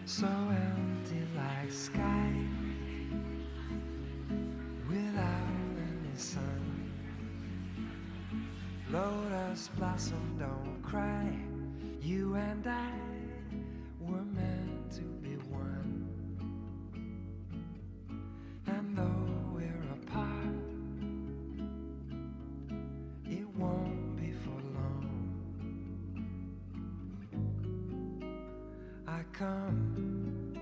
so empty like sky without any sun. Lotus blossom, don't cry. You and I were meant to be one. And though we're apart, it won't be for long. I come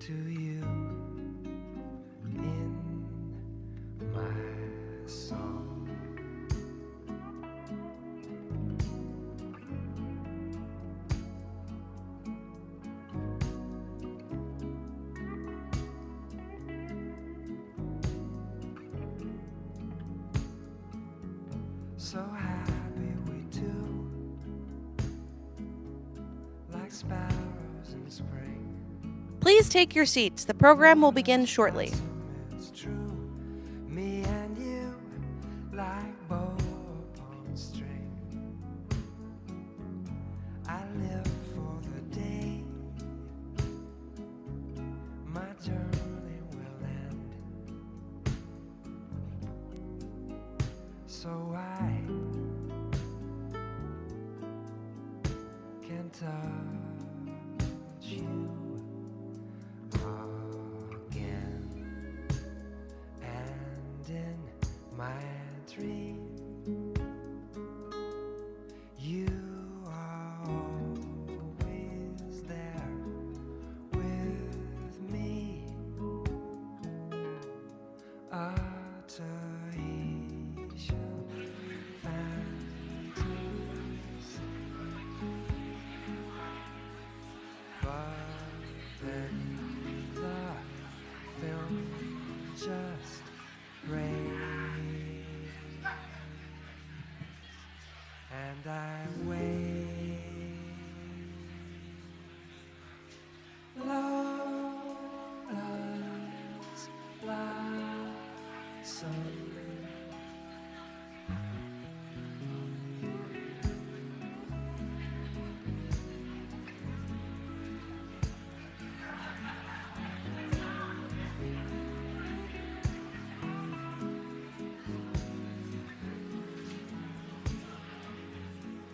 to you in my song. So happy we two, like sparrows in spring. Please take your seats. The program will begin shortly. It's true, me and you, like bow upon string. I live for the day my journey will end. So I can touch you again, and in my dream you are always there with me. Alternation fantasy, but then the film just rains, and I wait. Lotus blossom,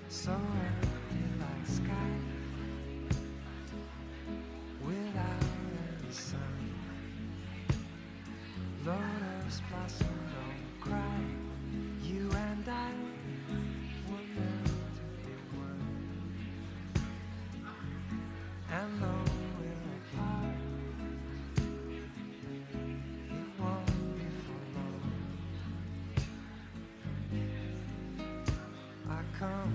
so empty like sky without any sun. Lotus blossom, don't cry. You and I were meant to be one. And though we're apart, it won't be for long. I come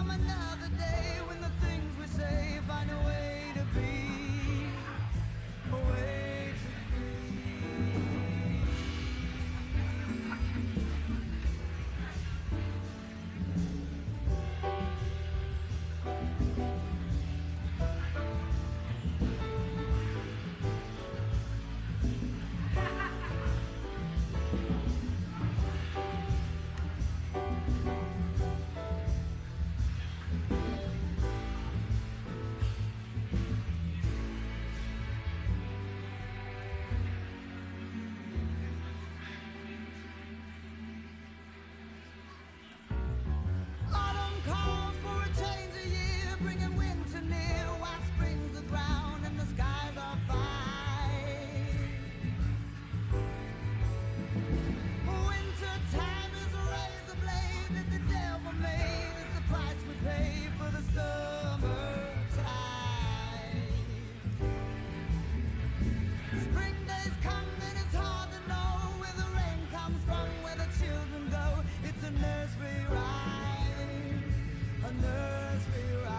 another day when the things we say find a way to be, a way to Autumn calls for a change of year, bringing winter near, while spring's the ground and the skies are fine. Winter time is a razor blade that the devil made. It's the price we pay for the summertime. Spring days come and it's hard to know where the rain comes from, where the children go. It's a nursery rhyme, a nursery rhyme.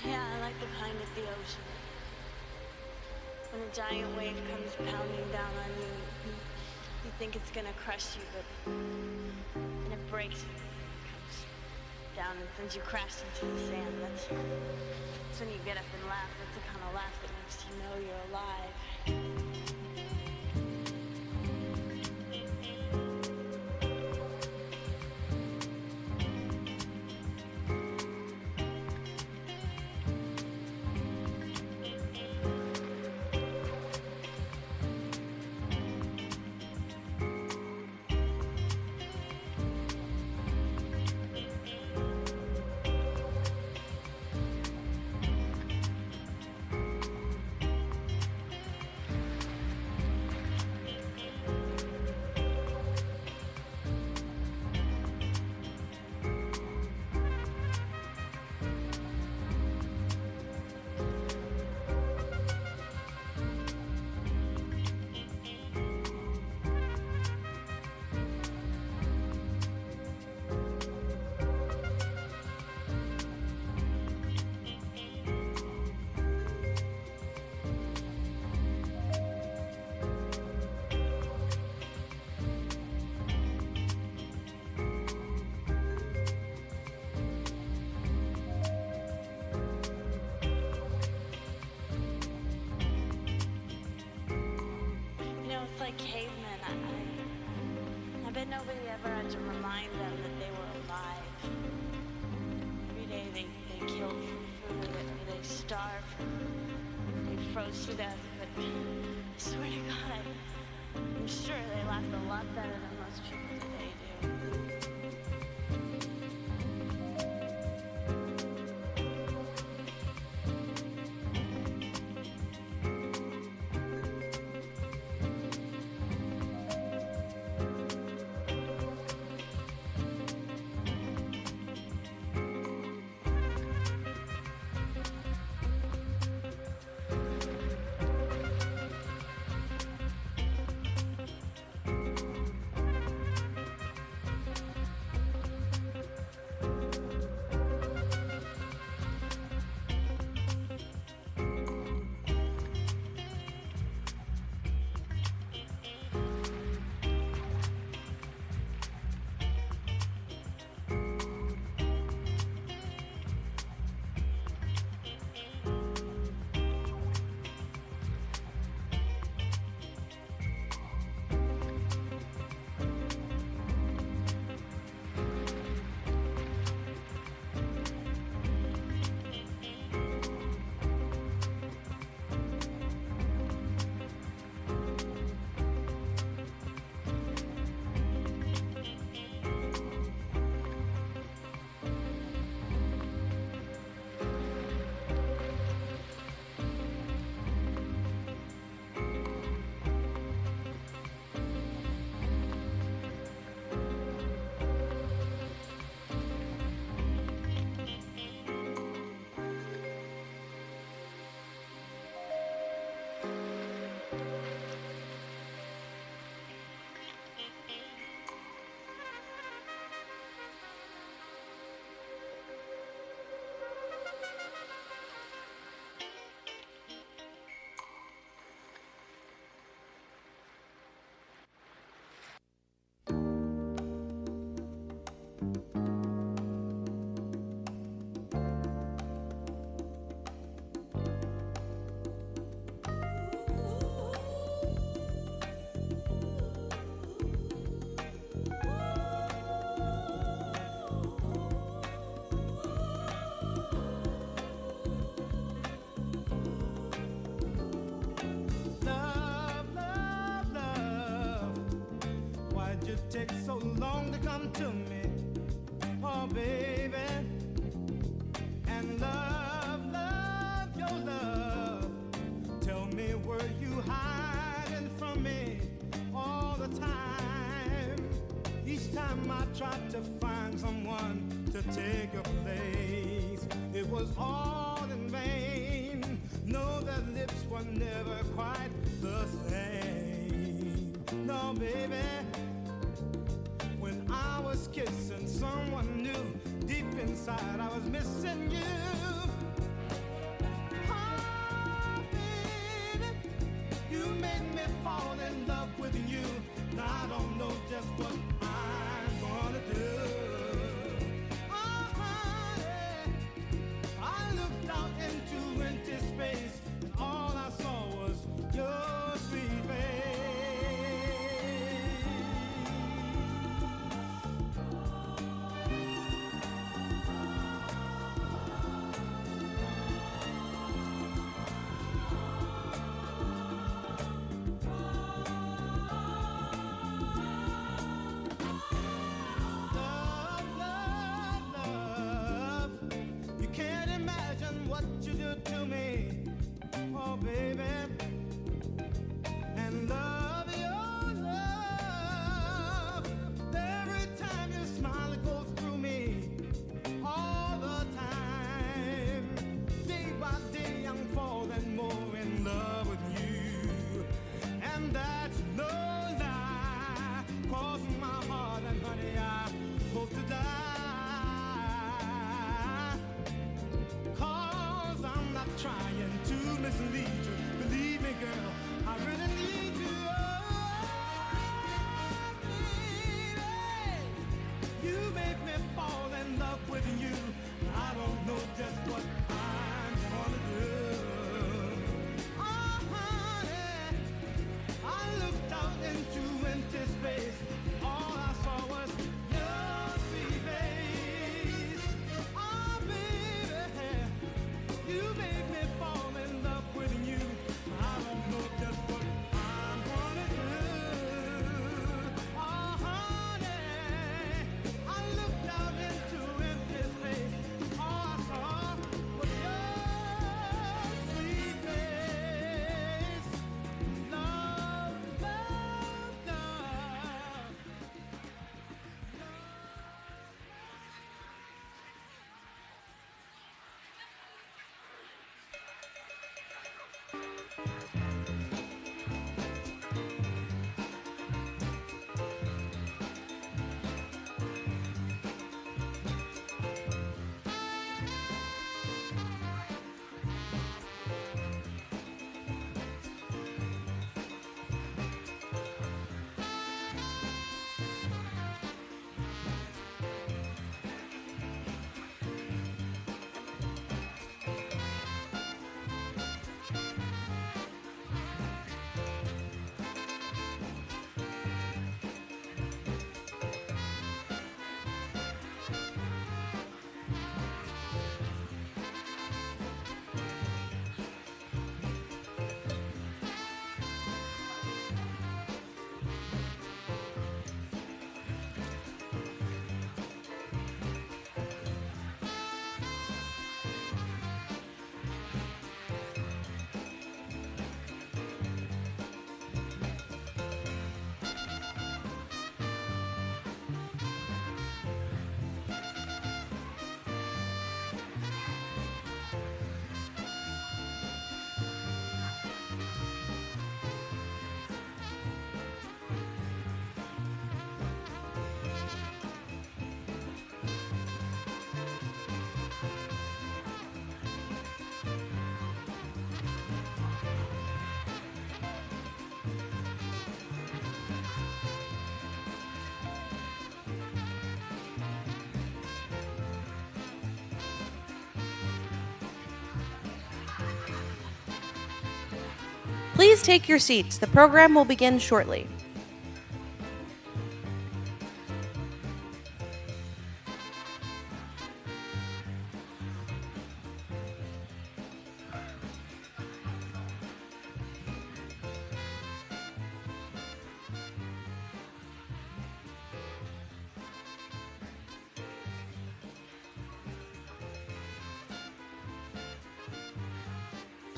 Yeah, I like the kind at the ocean. When a giant wave comes pounding down on you, you think it's gonna crush you, but then it breaks you. It comes down and sends you crashing into the sand. That's when you get up and laugh. That's the kind of laugh that makes you know you're alive. Like cavemen, I bet nobody ever had to remind them that they were alive. Every day they killed for food, or they starved, they froze to death, but I swear to God, I'm sure they laughed a lot better than most people today do. take so long to come to me? Oh, baby. And love, love, your love. Tell me, were you hiding from me all the time? Each time I tried to find someone to take your place, it was all in vain. No, their lips were never quite the same. No, baby. When I was kissing someone new, deep inside I was missing you. Oh, baby, you made me fall in love with you. Now I don't know just what I'm gonna do. Oh, honey, I looked out into empty space, and all I saw was your sweet face. Love, love, love. You can't imagine what you do to me. Oh, baby. And love, your love. Every time you smile, it goes through me. All the time. Day by day, I'm falling more in love with you. And that's no lie. 'Cause my heart and honey, I hope to die. 'Cause I'm not trying to mislead you. Believe me, girl, I really need you. Oh, baby, you make me fall in love with you. I don't know just what I'm gonna do. Oh, honey, I looked out into empty space. All I saw was your sweet face. Oh, baby, you made me fall in love with you. I don't know just what I'm gonna do. Oh, honey, I looked out into empty space. All I saw was your sweet face. Love, love, love. Please take your seats. The program will begin shortly.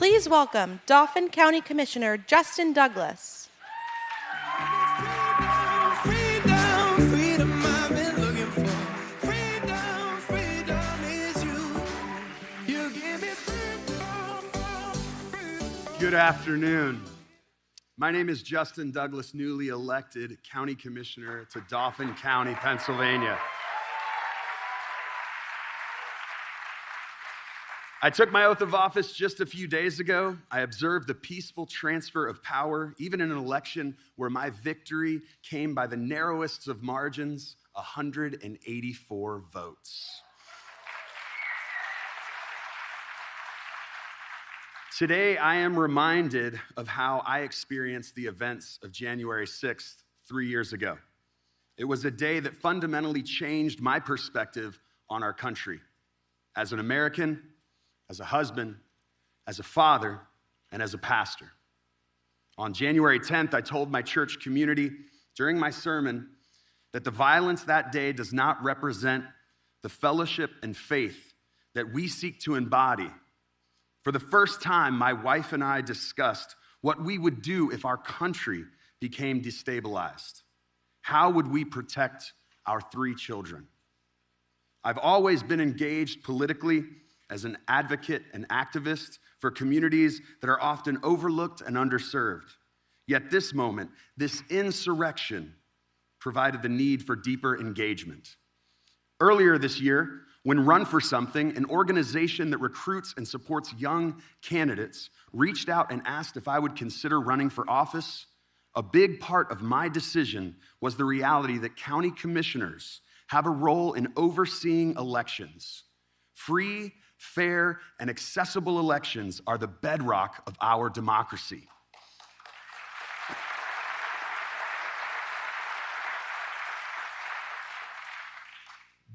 Please welcome Dauphin County Commissioner Justin Douglas. Freedom, freedom, I've been looking for. Freedom, freedom is you. You give me freedom. Good afternoon. My name is Justin Douglas, newly elected County Commissioner to Dauphin County, Pennsylvania. I took my oath of office just a few days ago. I observed the peaceful transfer of power, even in an election where my victory came by the narrowest of margins, 184 votes. Today, I am reminded of how I experienced the events of January 6th 3 years ago. It was a day that fundamentally changed my perspective on our country. As an American, as a husband, as a father, and as a pastor. On January 10th, I told my church community during my sermon that the violence that day does not represent the fellowship and faith that we seek to embody. For the first time, my wife and I discussed what we would do if our country became destabilized. How would we protect our 3 children? I've always been engaged politically as an advocate and activist for communities that are often overlooked and underserved. Yet this moment, this insurrection, provided the need for deeper engagement. Earlier this year, when Run for Something, an organization that recruits and supports young candidates, reached out and asked if I would consider running for office, a big part of my decision was the reality that county commissioners have a role in overseeing elections. Free, fair, and accessible elections are the bedrock of our democracy.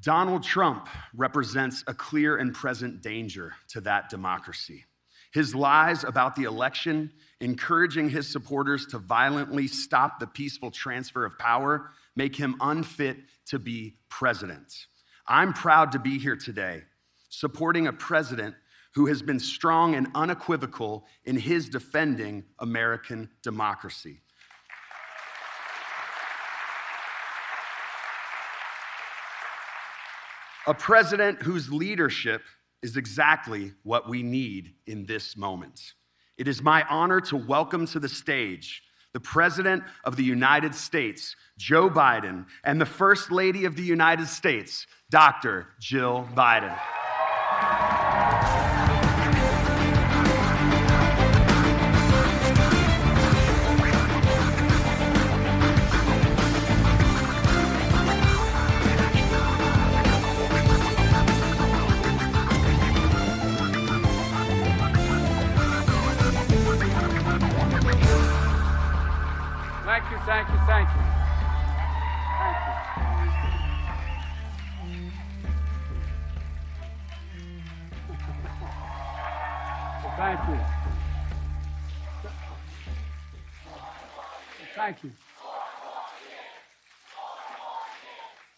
Donald Trump represents a clear and present danger to that democracy. His lies about the election, encouraging his supporters to violently stop the peaceful transfer of power, make him unfit to be president. I'm proud to be here today, supporting a president who has been strong and unequivocal in his defending American democracy. A president whose leadership is exactly what we need in this moment. It is my honor to welcome to the stage the President of the United States, Joe Biden, and the First Lady of the United States, Dr. Jill Biden. Thank you, thank you. Thank you. Thank you.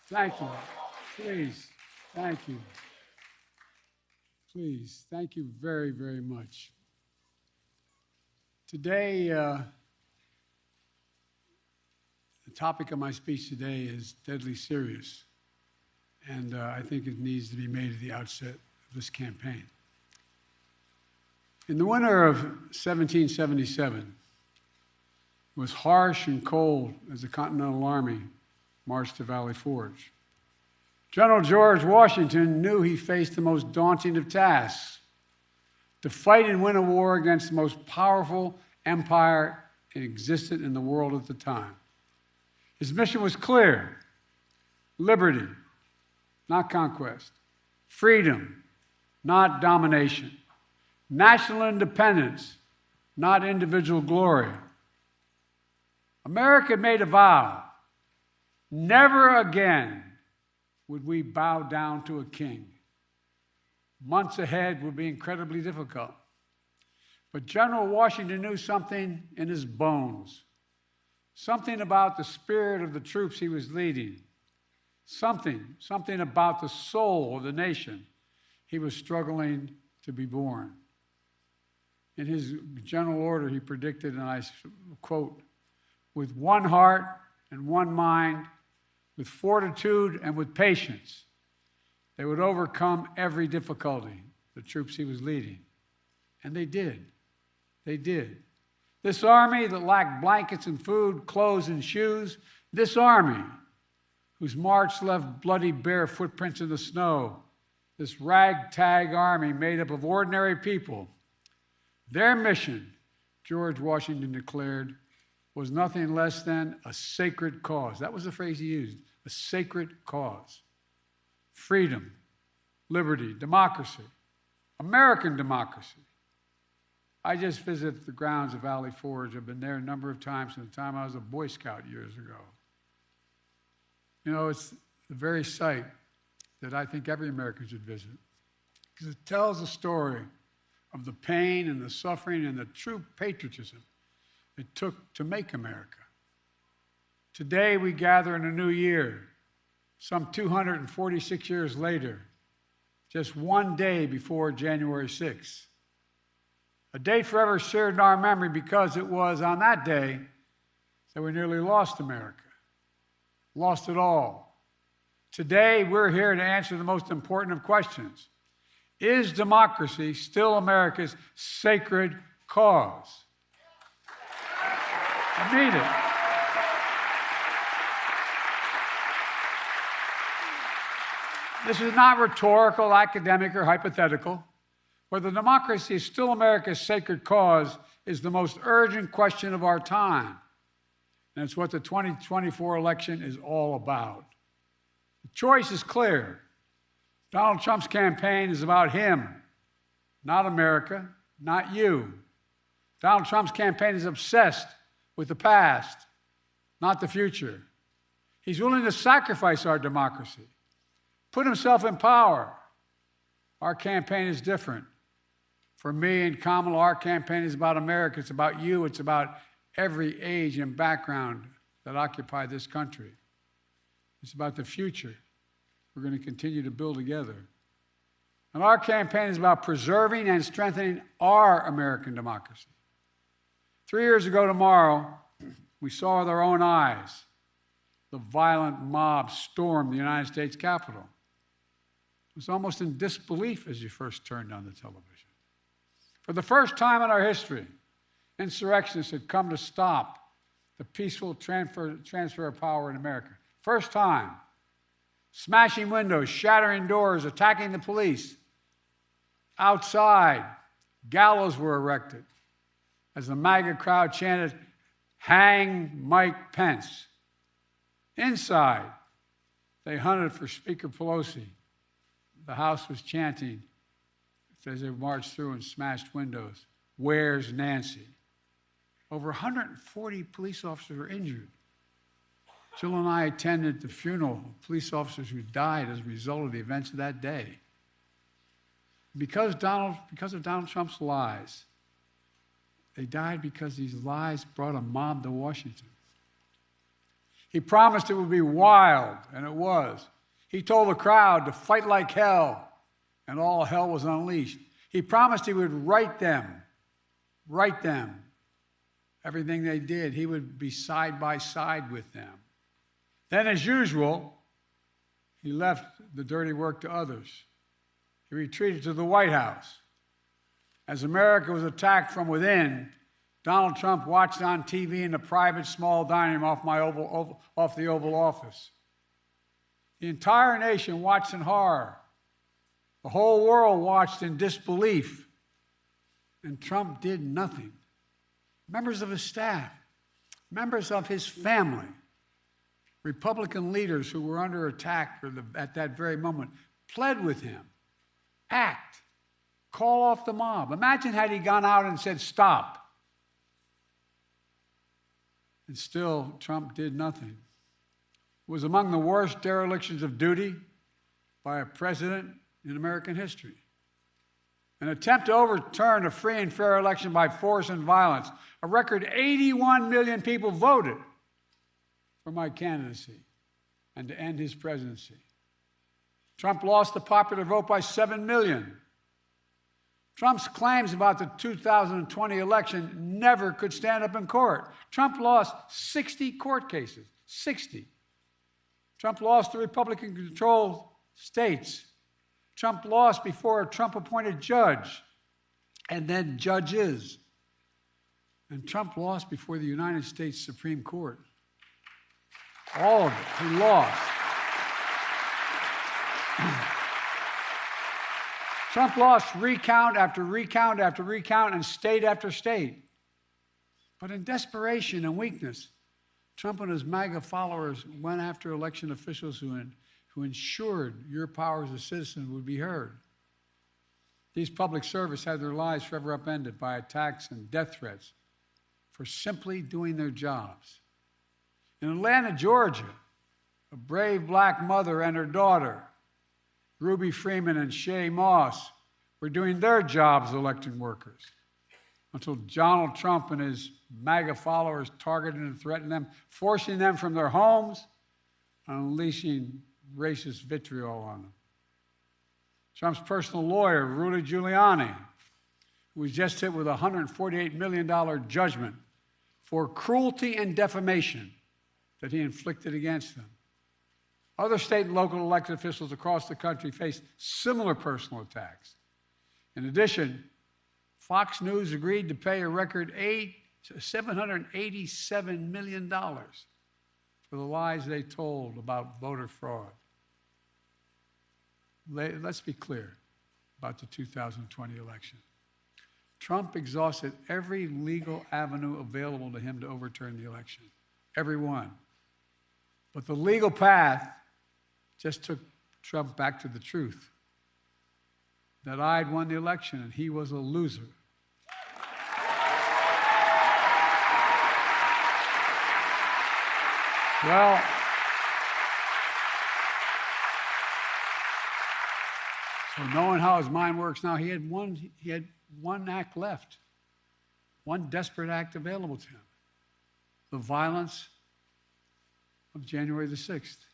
Thank you. Please, thank you. Please, thank you very, very much. Today, the topic of my speech today is deadly serious, and I think it needs to be made at the outset of this campaign. In the winter of 1777, it was harsh and cold as the Continental Army marched to Valley Forge. General George Washington knew he faced the most daunting of tasks: to fight and win a war against the most powerful empire existed in the world at the time. His mission was clear: liberty, not conquest; freedom, not domination; national independence, not individual glory. America made a vow: never again would we bow down to a king. Months ahead would be incredibly difficult. But General Washington knew something in his bones, something about the spirit of the troops he was leading, something about the soul of the nation he was struggling to be born. in his general order, he predicted, and I quote, "With one heart and one mind, with fortitude and with patience, they would overcome every difficulty," the troops he was leading. And they did. They did. This army that lacked blankets and food, clothes and shoes, this army whose march left bloody bare footprints in the snow, this ragtag army made up of ordinary people, their mission, George Washington declared, was nothing less than a sacred cause. That was the phrase he used, a sacred cause. Freedom, liberty, democracy, American democracy. I just visited the grounds of Valley Forge. I've been there a number of times from the time I was a Boy Scout years ago. You know, it's the very site that I think every American should visit, because it tells the story of the pain and the suffering and the true patriotism it took to make America. Today we gather in a new year, some 246 years later, just one day before January 6th. A date forever shared in our memory because it was on that day that we nearly lost America, lost it all. Today we're here to answer the most important of questions. Is democracy still America's sacred cause? I mean it. This is not rhetorical, academic, or hypothetical. Whether democracy is still America's sacred cause is the most urgent question of our time. And it's what the 2024 election is all about. The choice is clear. Donald Trump's campaign is about him, not America, not you. Donald Trump's campaign is obsessed with the past, not the future. He's willing to sacrifice our democracy, put himself in power. Our campaign is different. For me and Kamala, our campaign is about America. It's about you. It's about every age and background that occupy this country. It's about the future we're going to continue to build together. And our campaign is about preserving and strengthening our American democracy. 3 years ago tomorrow, we saw with our own eyes the violent mob storm the United States Capitol. It was almost in disbelief as you first turned on the television. For the first time in our history, insurrectionists had come to stop the peaceful transfer of power in America. First time. Smashing windows, shattering doors, attacking the police. Outside, gallows were erected as the MAGA crowd chanted, "Hang Mike Pence." Inside, they hunted for Speaker Pelosi. The House was chanting as they marched through and smashed windows, "Where's Nancy?" Over 140 police officers were injured. Jill and I attended the funeral of police officers who died as a result of the events of that day. Because of Donald Trump's lies, they died because these lies brought a mob to Washington. He promised it would be wild, and it was. He told the crowd to fight like hell, and all hell was unleashed. He promised he would right them. Everything they did, he would be side by side with them. Then, as usual, he left the dirty work to others. He retreated to the White House. As America was attacked from within, Donald Trump watched on TV in a private small dining room off the Oval Office. The entire nation watched in horror. The whole world watched in disbelief. And Trump did nothing. Members of his staff, members of his family, Republican leaders who were under attack at that very moment pled with him. Act. Call off the mob. Imagine had he gone out and said, "Stop." And still, Trump did nothing. It was among the worst derelictions of duty by a president in American history. An attempt to overturn a free and fair election by force and violence. A record 81 million people voted for my candidacy and to end his presidency. Trump lost the popular vote by 7 million. Trump's claims about the 2020 election never could stand up in court. Trump lost 60 court cases, 60. Trump lost the Republican-controlled states. Trump lost before a Trump-appointed judge, and then judges. And Trump lost before the United States Supreme Court. All of it, he lost. Trump lost recount after recount after recount and state after state. But in desperation and weakness, Trump and his MAGA followers went after election officials who ensured your power as a citizen would be heard. These public servants had their lives forever upended by attacks and death threats for simply doing their jobs. In Atlanta, Georgia, a brave black mother and her daughter, Ruby Freeman and Shay Moss, were doing their jobs as election workers until Donald Trump and his MAGA followers targeted and threatened them, forcing them from their homes and unleashing racist vitriol on them. Trump's personal lawyer, Rudy Giuliani, who was just hit with a $148 million judgment for cruelty and defamation that he inflicted against them. Other state and local elected officials across the country faced similar personal attacks. In addition, Fox News agreed to pay a record $787 million for the lies they told about voter fraud. Let's be clear about the 2020 election. Trump exhausted every legal avenue available to him to overturn the election, every one. But the legal path just took Trump back to the truth, that I'd won the election and he was a loser. Well, so knowing how his mind works now, he had one act left, one desperate act available to him: the violence of January the 6th.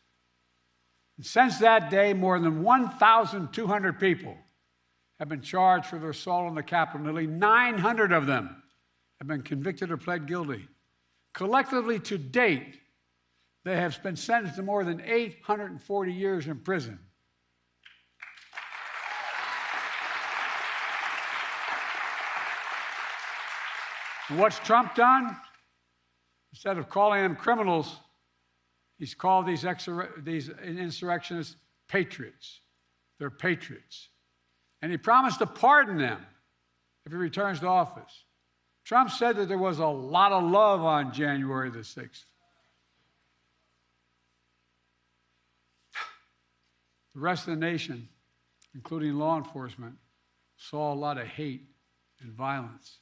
And since that day, more than 1,200 people have been charged for their assault on the Capitol. Nearly 900 of them have been convicted or pled guilty. Collectively, to date, they have been sentenced to more than 840 years in prison. And what's Trump done? Instead of calling them criminals, he's called these insurrectionists patriots. They're patriots. And he promised to pardon them if he returns to office. Trump said that there was a lot of love on January the 6th. The rest of the nation, including law enforcement, saw a lot of hate and violence.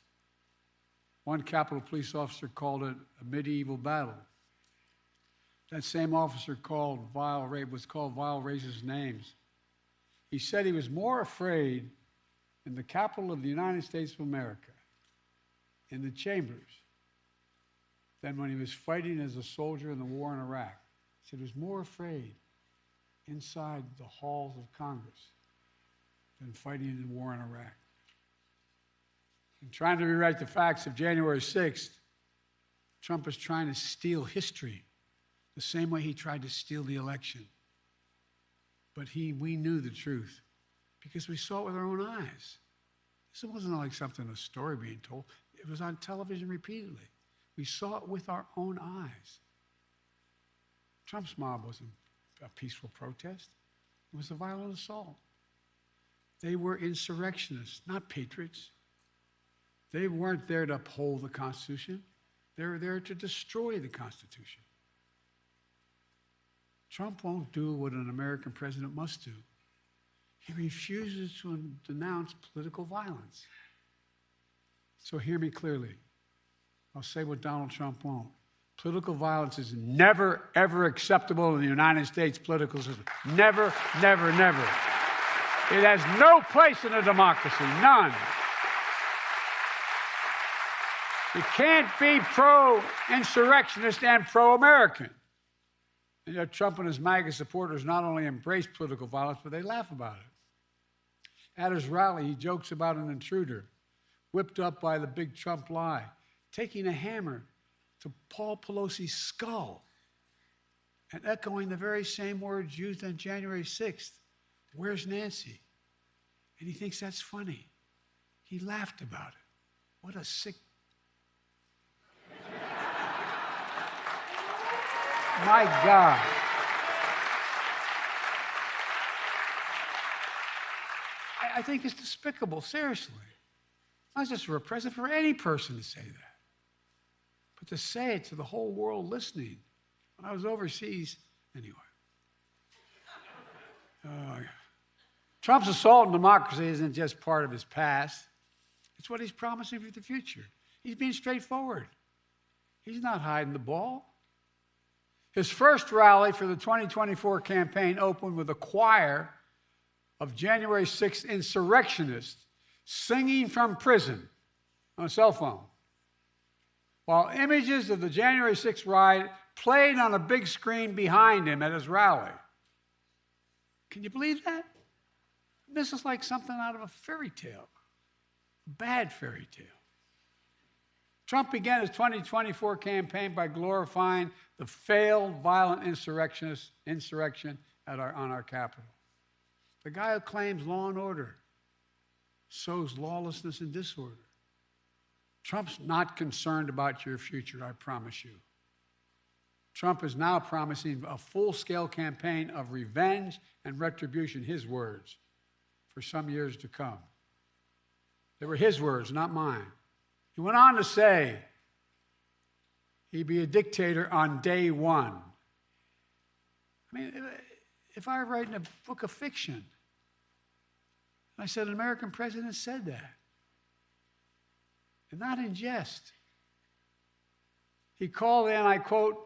One Capitol police officer called it a medieval battle. That same officer was called vile racist names. He said he was more afraid in the capital of the United States of America, in the chambers, than when he was fighting as a soldier in the war in Iraq. He said he was more afraid inside the halls of Congress than fighting in the war in Iraq. And trying to rewrite the facts of January 6th, Trump is trying to steal history the same way he tried to steal the election. But we knew the truth because we saw it with our own eyes. This wasn't like a story being told. It was on television repeatedly. We saw it with our own eyes. Trump's mob wasn't a peaceful protest. It was a violent assault. They were insurrectionists, not patriots. They weren't there to uphold the Constitution. They were there to destroy the Constitution. Trump won't do what an American president must do. He refuses to denounce political violence. So hear me clearly. I'll say what Donald Trump won't. Political violence is never, ever acceptable in the United States political system. Never, never, never. It has no place in a democracy, none. You can't be pro-insurrectionist and pro-American. And yet Trump and his MAGA supporters not only embrace political violence, but they laugh about it. At his rally, he jokes about an intruder, whipped up by the big Trump lie, taking a hammer to Paul Pelosi's skull and echoing the very same words used on January 6th. Where's Nancy? And he thinks that's funny. He laughed about it. What a sick... My God. I think it's despicable, seriously. Not just for a president, for any person to say that. But to say it to the whole world listening. When I was overseas, anyway. Trump's assault on democracy isn't just part of his past. It's what he's promising for the future. He's being straightforward. He's not hiding the ball. His first rally for the 2024 campaign opened with a choir of January 6th insurrectionists singing from prison on a cell phone, while images of the January 6th riot played on a big screen behind him at his rally. Can you believe that? This is like something out of a fairy tale, a bad fairy tale. Trump began his 2024 campaign by glorifying the failed violent insurrection on our Capitol. The guy who claims law and order sows lawlessness and disorder. Trump's not concerned about your future, I promise you. Trump is now promising a full-scale campaign of revenge and retribution, his words, for some years to come. They were his words, not mine. He went on to say he'd be a dictator on day one. I mean, if I were writing a book of fiction, I said an American president said that, and not in jest. He called in, I quote,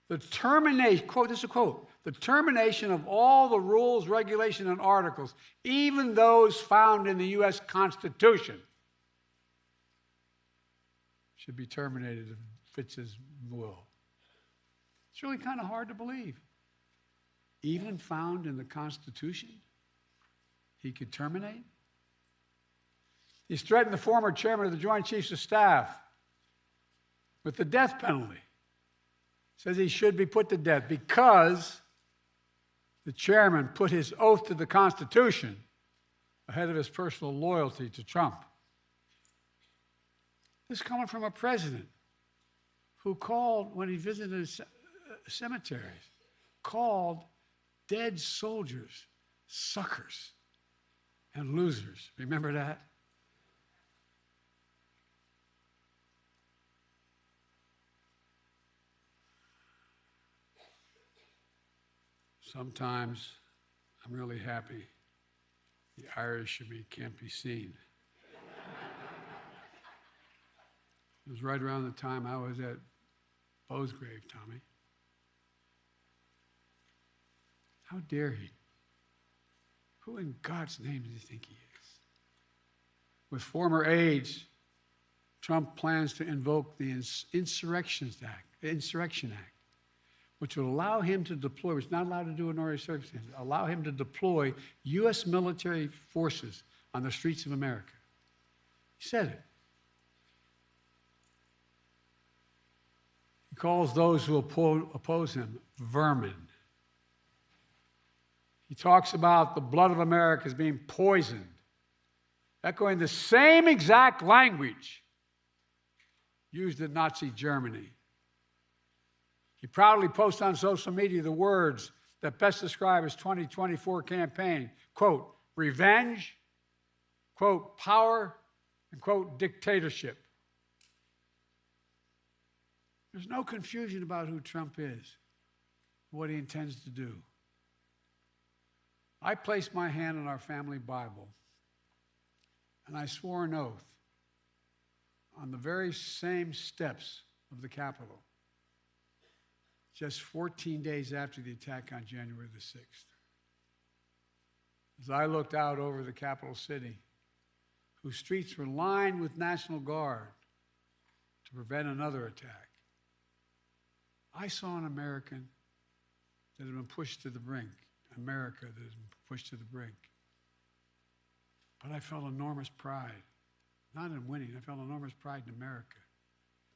the termination, quote, this is a quote, the termination of all the rules, regulations, and articles, even those found in the U.S. Constitution, should be terminated if it fits his will. It's really kind of hard to believe. Even found in the Constitution, he could terminate? He's threatened the former chairman of the Joint Chiefs of Staff with the death penalty. Says he should be put to death because the chairman put his oath to the Constitution ahead of his personal loyalty to Trump. This is coming from a president who called, when he visited cemeteries, called dead soldiers suckers and losers. Remember that? Sometimes I'm really happy the Irish in me can't be seen. It was right around the time I was at Bo's grave, Tommy. How dare he? Who in God's name does he think he is? With former aides, Trump plans to invoke the Insurrection Act, which would allow him to deploy, which is not allowed to do in ordinary circumstances, allow him to deploy U.S. military forces on the streets of America. He said it. He calls those who oppose him vermin. He talks about the blood of America as being poisoned, echoing the same exact language used in Nazi Germany. He proudly posts on social media the words that best describe his 2024 campaign, quote, revenge, quote, power, and quote, dictatorship. There's no confusion about who Trump is, what he intends to do. I placed my hand on our family Bible, and I swore an oath on the very same steps of the Capitol, just 14 days after the attack on January the 6th. As I looked out over the capital city, whose streets were lined with National Guard to prevent another attack, I saw an American that had been pushed to the brink, America that has been pushed to the brink. But I felt enormous pride, not in winning, I felt enormous pride in America,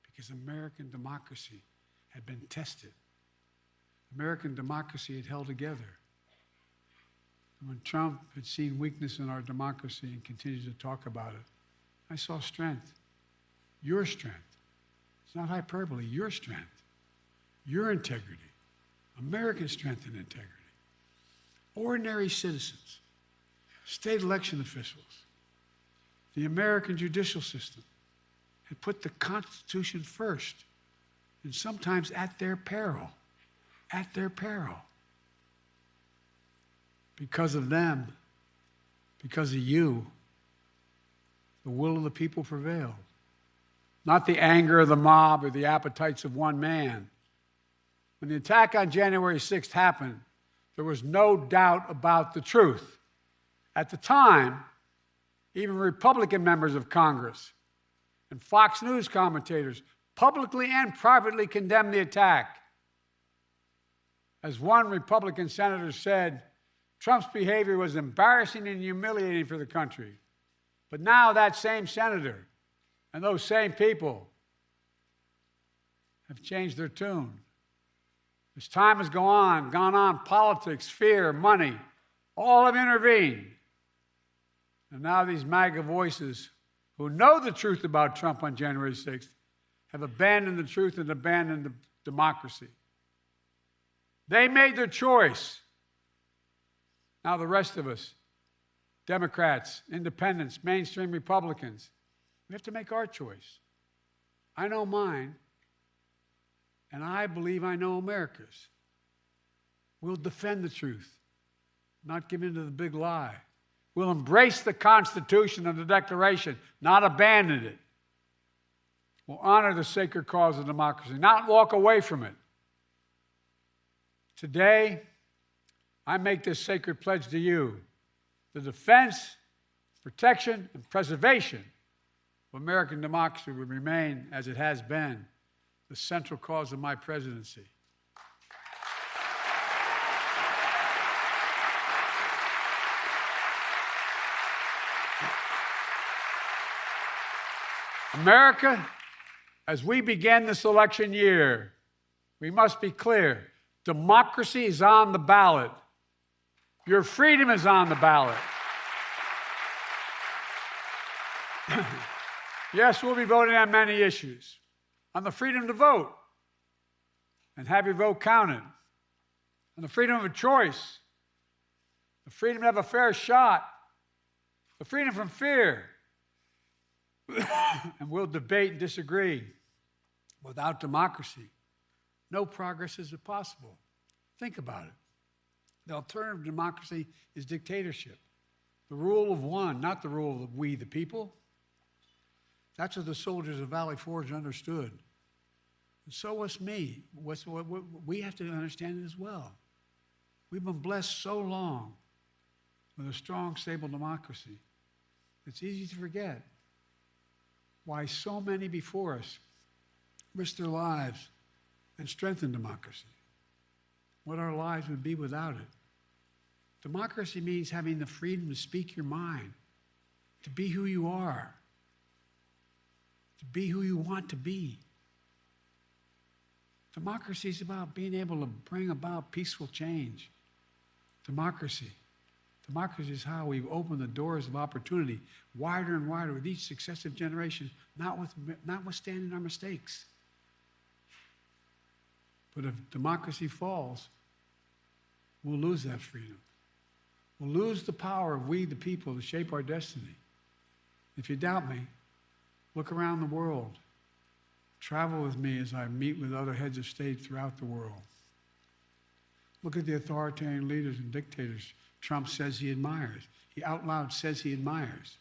because American democracy had been tested. American democracy had held together. And when Trump had seen weakness in our democracy and continued to talk about it, I saw strength, your strength. It's not hyperbole, your strength, your integrity, American strength and integrity. Ordinary citizens, state election officials, the American judicial system had put the Constitution first, and sometimes at their peril, at their peril. Because of them, because of you, the will of the people prevailed. Not the anger of the mob or the appetites of one man. When the attack on January 6th happened, there was no doubt about the truth. At the time, even Republican members of Congress and Fox News commentators publicly and privately condemned the attack. As one Republican senator said, Trump's behavior was embarrassing and humiliating for the country. But now that same senator and those same people have changed their tune. As time has gone on, politics, fear, money, all have intervened. And now these MAGA voices who know the truth about Trump on January 6th have abandoned the truth and abandoned the democracy. They made their choice. Now the rest of us, Democrats, independents, mainstream Republicans, we have to make our choice. I know mine, and I believe I know America's. We'll defend the truth, not give in to the big lie. We'll embrace the Constitution and the Declaration, not abandon it. We'll honor the sacred cause of democracy, not walk away from it. Today, I make this sacred pledge to you: the defense, protection, and preservation of American democracy will remain, as it has been, the central cause of my presidency. America, as we begin this election year, we must be clear. Democracy is on the ballot. Your freedom is on the ballot. Yes, we'll be voting on many issues. On the freedom to vote and have your vote counted. On the freedom of choice. The freedom to have a fair shot. The freedom from fear. And we'll debate and disagree. Without democracy, no progress is possible. Think about it. The alternative to democracy is dictatorship. The rule of one, not the rule of we, the people. That's what the soldiers of Valley Forge understood. And so was me. We have to understand it as well. We've been blessed so long with a strong, stable democracy. It's easy to forget why so many before us risked their lives and strengthened democracy. What our lives would be without it. Democracy means having the freedom to speak your mind, to be who you are, to be who you want to be. Democracy is about being able to bring about peaceful change. Democracy is how we've opened the doors of opportunity wider and wider with each successive generation, notwithstanding our mistakes. But if democracy falls, we'll lose that freedom. We'll lose the power of we, the people, to shape our destiny. If you doubt me, look around the world. Travel with me as I meet with other heads of state throughout the world. Look at the authoritarian leaders and dictators Trump says he admires. He out loud says he admires.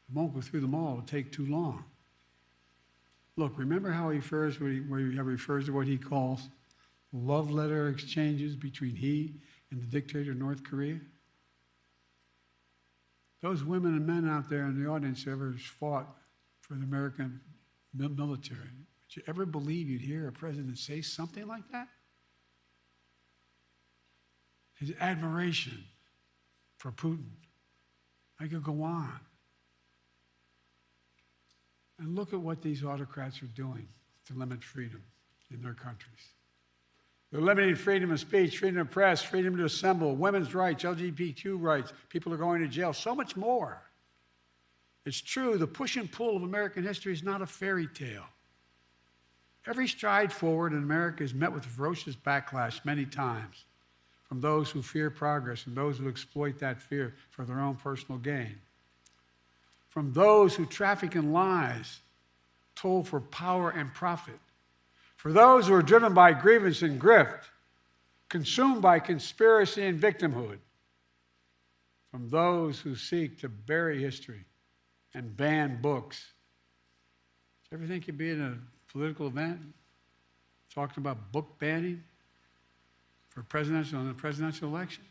I won't go through them all. It would take too long. Look, remember how he refers to what he calls love letter exchanges between he and the dictator of North Korea? Those women and men out there in the audience ever fought for the American military. Would you ever believe you'd hear a president say something like that? His admiration for Putin, I could go on. And look at what these autocrats are doing to limit freedom in their countries. They're limiting freedom of speech, freedom of press, freedom to assemble, women's rights, LGBTQ rights. People are going to jail, so much more. It's true, the push and pull of American history is not a fairy tale. Every stride forward in America is met with ferocious backlash many times from those who fear progress and those who exploit that fear for their own personal gain. From those who traffic in lies, told for power and profit. For those who are driven by grievance and grift, consumed by conspiracy and victimhood. From those who seek to bury history and ban books. Do you ever think you'd be in a political event talking about book banning for the presidential election?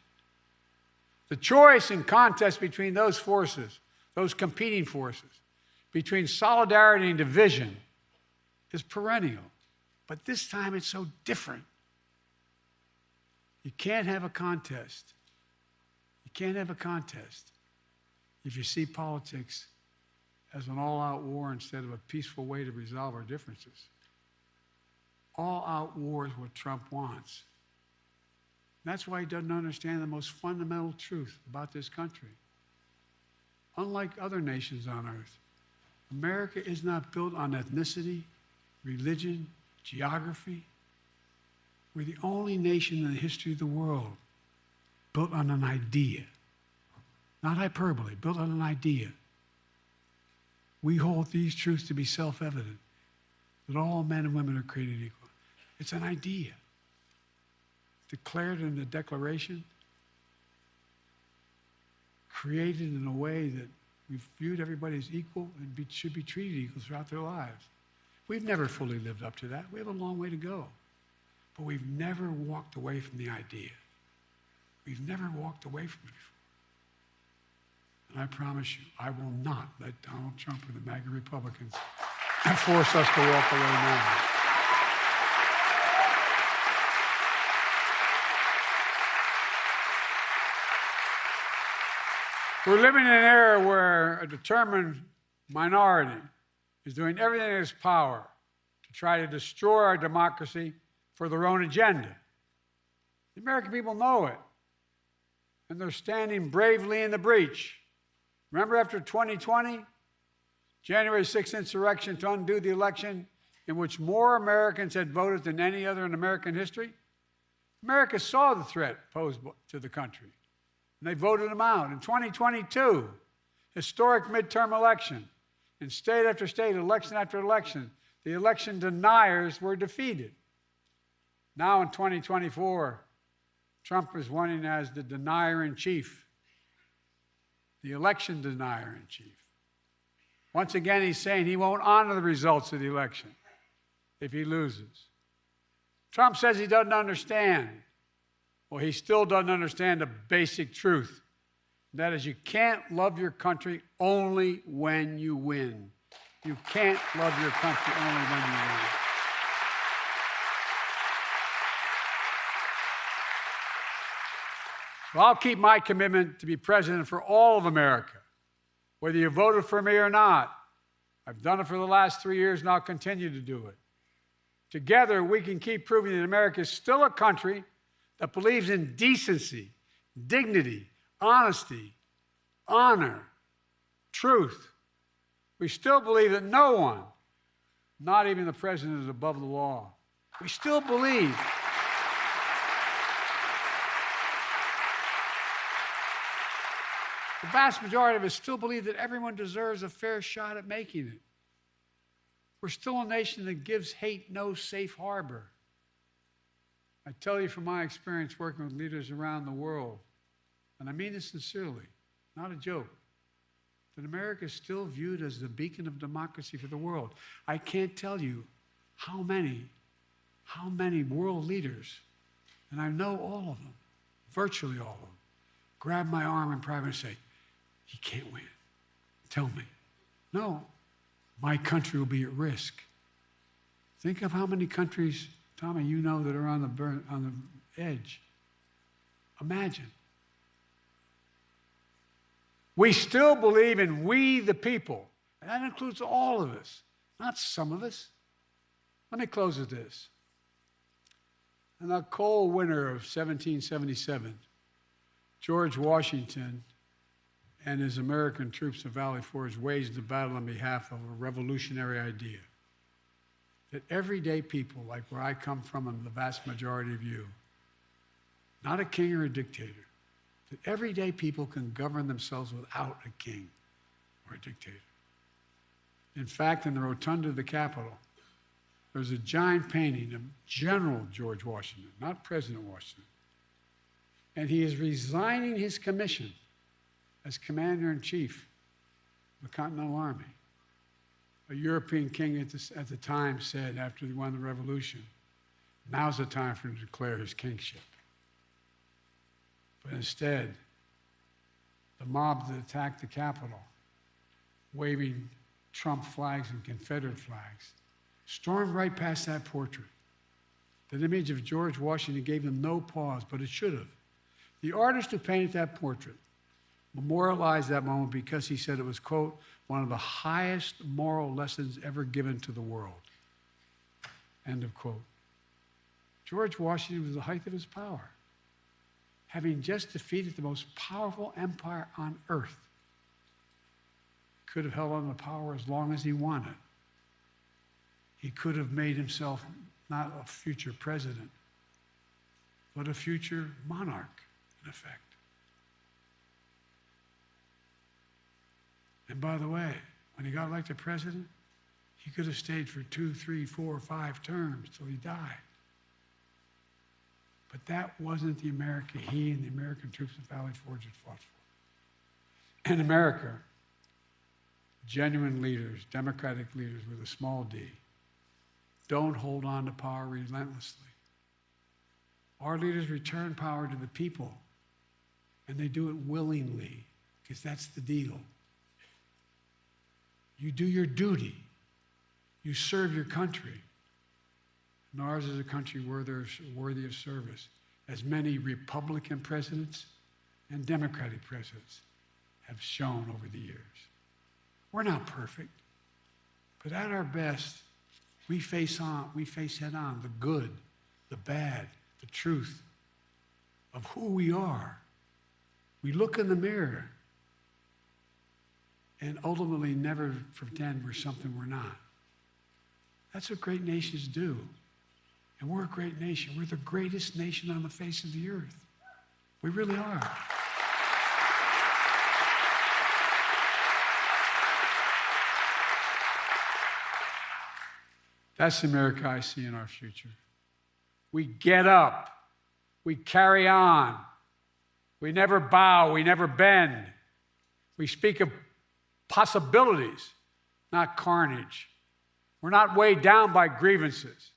The choice and contest between those forces, those competing forces, between solidarity and division is perennial. But this time it's so different. You can't have a contest. You can't have a contest if you see politics as an all-out war instead of a peaceful way to resolve our differences. All-out war is what Trump wants. And that's why he doesn't understand the most fundamental truth about this country. Unlike other nations on earth, America is not built on ethnicity, religion, geography. We're the only nation in the history of the world built on an idea. Not hyperbole, built on an idea. We hold these truths to be self-evident, that all men and women are created equal. It's an idea. Declared in the Declaration, created in a way that we've viewed everybody as equal and should be treated equal throughout their lives. We've never fully lived up to that. We have a long way to go. But we've never walked away from the idea. We've never walked away from it before. And I promise you, I will not let Donald Trump or the MAGA Republicans force us to walk away now. We're living in an era where a determined minority is doing everything in its power to try to destroy our democracy for their own agenda. The American people know it, and they're standing bravely in the breach. Remember after 2020, January 6th insurrection to undo the election in which more Americans had voted than any other in American history? America saw the threat posed to the country, and they voted them out. In 2022, historic midterm election, in state after state, election after election, the election deniers were defeated. Now in 2024, Trump is running as the denier-in-chief, the election denier-in-chief. Once again, he's saying he won't honor the results of the election if he loses. Trump says he doesn't understand. Well, he still doesn't understand the basic truth. That is, you can't love your country only when you win. You can't love your country only when you win. So I'll keep my commitment to be president for all of America, whether you voted for me or not. I've done it for the last 3 years, and I'll continue to do it. Together, we can keep proving that America is still a country that believes in decency, dignity, honesty, honor, truth. We still believe that no one, not even the president, is above the law. We still believe the vast majority of us still believe that everyone deserves a fair shot at making it. We're still a nation that gives hate no safe harbor. I tell you from my experience working with leaders around the world, and I mean this sincerely, not a joke, that America is still viewed as the beacon of democracy for the world. I can't tell you how many world leaders, and I know all of them, virtually all of them, grab my arm in private and say, "He can't win. Tell me." No, my country will be at risk. Think of how many countries, Tommy, you know, that are on the edge. Imagine. We still believe in we the people. And that includes all of us, not some of us. Let me close with this. In the cold winter of 1777, George Washington and his American troops at Valley Forge waged a battle on behalf of a revolutionary idea. That everyday people, like where I come from and the vast majority of you, not a king or a dictator, that everyday people can govern themselves without a king or a dictator. In fact, in the rotunda of the Capitol, there's a giant painting of General George Washington, not President Washington. And he is resigning his commission as Commander-in-Chief of the Continental Army. A European king at the time said, after he won the revolution, now's the time for him to declare his kingship. But instead, the mob that attacked the Capitol, waving Trump flags and Confederate flags, stormed right past that portrait. That image of George Washington gave them no pause, but it should have. The artist who painted that portrait memorialized that moment because he said it was, quote, one of the highest moral lessons ever given to the world, end of quote. George Washington was the height of his power, having just defeated the most powerful empire on earth. Could have held on to power as long as he wanted. He could have made himself not a future president, but a future monarch, in effect. And by the way, when he got elected president, he could have stayed for 2, 3, 4, 5 terms till he died. But that wasn't the America he and the American troops at Valley Forge had fought for. In America, genuine leaders, democratic leaders with a small d, don't hold on to power relentlessly. Our leaders return power to the people, and they do it willingly, because that's the deal. You do your duty. You serve your country. And ours is a country worthy of service, as many Republican presidents and Democratic presidents have shown over the years. We're not perfect, but at our best, we face head on the good, the bad, the truth of who we are. We look in the mirror and ultimately never pretend we're something we're not. That's what great nations do. And we're a great nation. We're the greatest nation on the face of the earth. We really are. That's the America I see in our future. We get up. We carry on. We never bow. We never bend. We speak of possibilities, not carnage. We're not weighed down by grievances.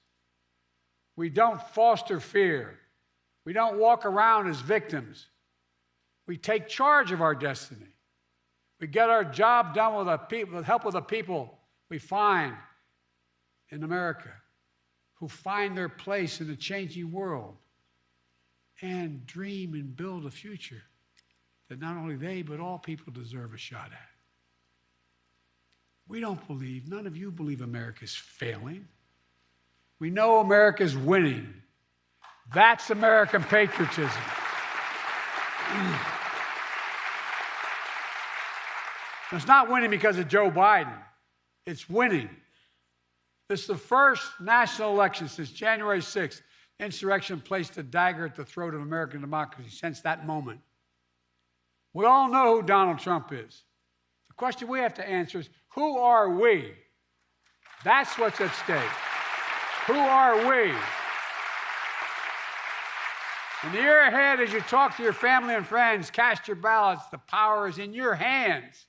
We don't foster fear. We don't walk around as victims. We take charge of our destiny. We get our job done with help of the people we find in America, who find their place in a changing world and dream and build a future that not only they, but all people deserve a shot at. We don't believe, none of you believe America's failing. We know America's winning. That's American patriotism. It's not winning because of Joe Biden. It's winning. This is the first national election since January 6th. Insurrection placed a dagger at the throat of American democracy since that moment. We all know who Donald Trump is. The question we have to answer is, who are we? That's what's at stake. Who are we? In the year ahead, as you talk to your family and friends, cast your ballots. The power is in your hands.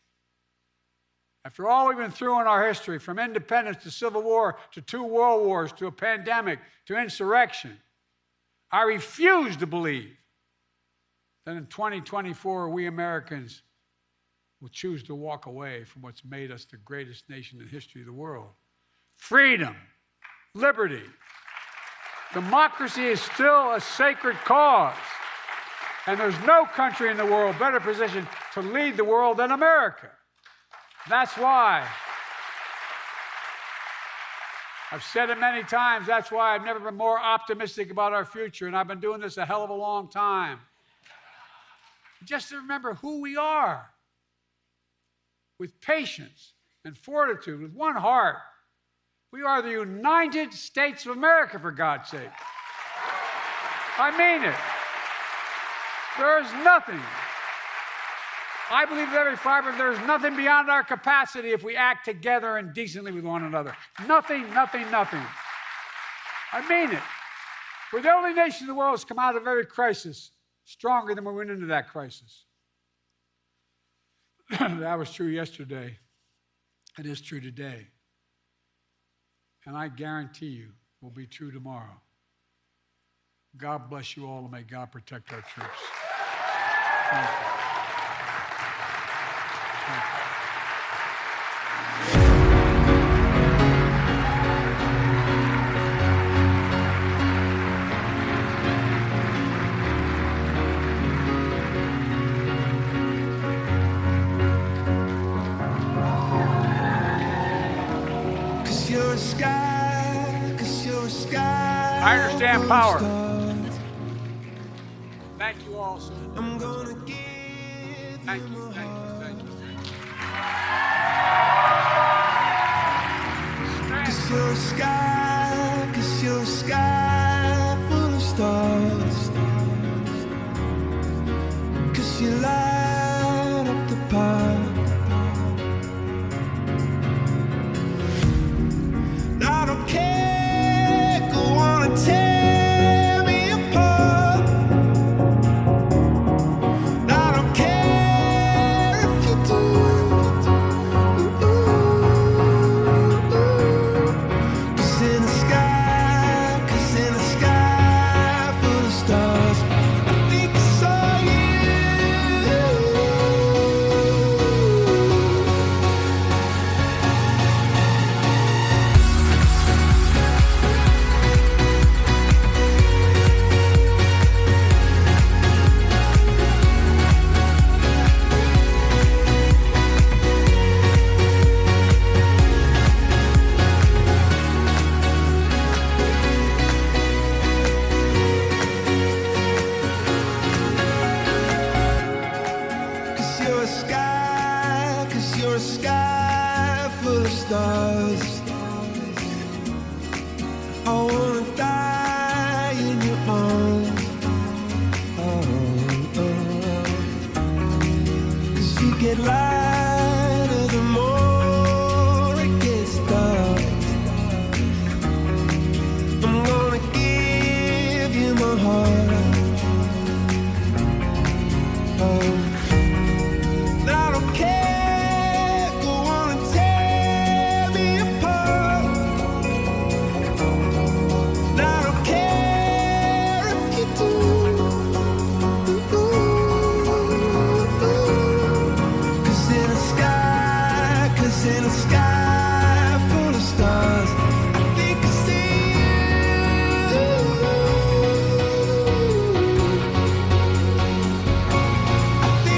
After all we've been through in our history, from independence to civil war to 2 world wars to a pandemic to insurrection, I refuse to believe that in 2024 we Americans will choose to walk away from what's made us the greatest nation in the history of the world. Freedom, liberty, democracy is still a sacred cause, and there's no country in the world better positioned to to lead the world than America. That's why. I've said it many times, that's why I've never been more optimistic about our future, and I've been doing this a hell of a long time. Just to remember who we are, with patience and fortitude, with one heart. We are the United States of America, for God's sake. I mean it. There is nothing. I believe with every fiber there's nothing beyond our capacity if we act together and decently with one another. Nothing, nothing, nothing. I mean it. We're the only nation in the world that's come out of every crisis stronger than we went into that crisis. That was true yesterday. It is true today. And I guarantee you it will be true tomorrow. God bless you all, and may God protect our troops. Thank you. Thank you. I understand power. Thank you all so much. I'm gonna give thank you, thank you, thank you, thank you. 'Cause you're a sky, 'cause you're a sky full of stars. 'Cause you light up the path. I don't care, go on and tear me apart. I don't care if you do. Cause in the sky, full of stars, I think I saw you. Cause you're a sky full of stars. I wanna die in your arms. Cause you get lighter the more it gets dark. I'm gonna give you my heart. I don't care, go on and tear me apart. I don't care if you do. Cause in the sky full of stars, I think I see you. I think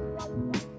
Thank you.